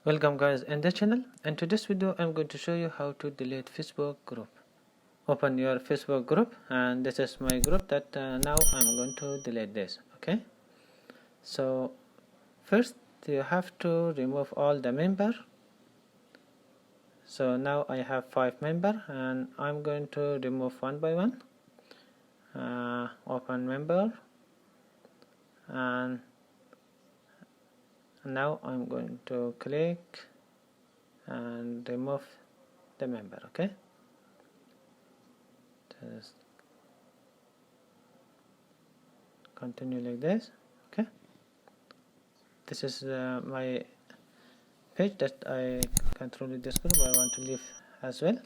Welcome guys in this channel. In today's video I'm going to show you how to delete Facebook group. Open your Facebook group, and this is my group that now I'm going to delete this. Okay, so first you have to remove all the member. So now I have 5 member and I'm going to remove one by one. Open member, and now I'm going to click and remove the member. Okay, just continue like this. Okay, this is my page that I control this group. I want to leave as well.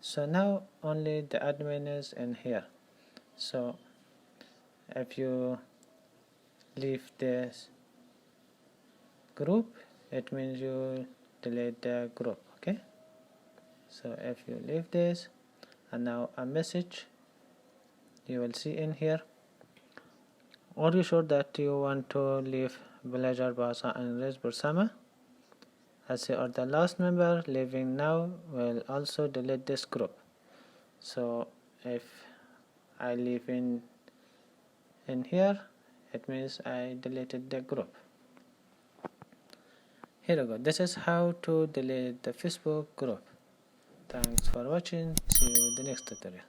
So now only the admin is in here. So if you leave this group, it means you delete the group. Okay, so if you leave this, and now a message you will see in here: are you sure that you want to leave Villager Basa and Rez Bursama? As you are the last member leaving now, will also delete this group. So if I leave in here, it means I deleted the group. Here we go. This is how to delete the Facebook group. Thanks for watching. See you in the next tutorial.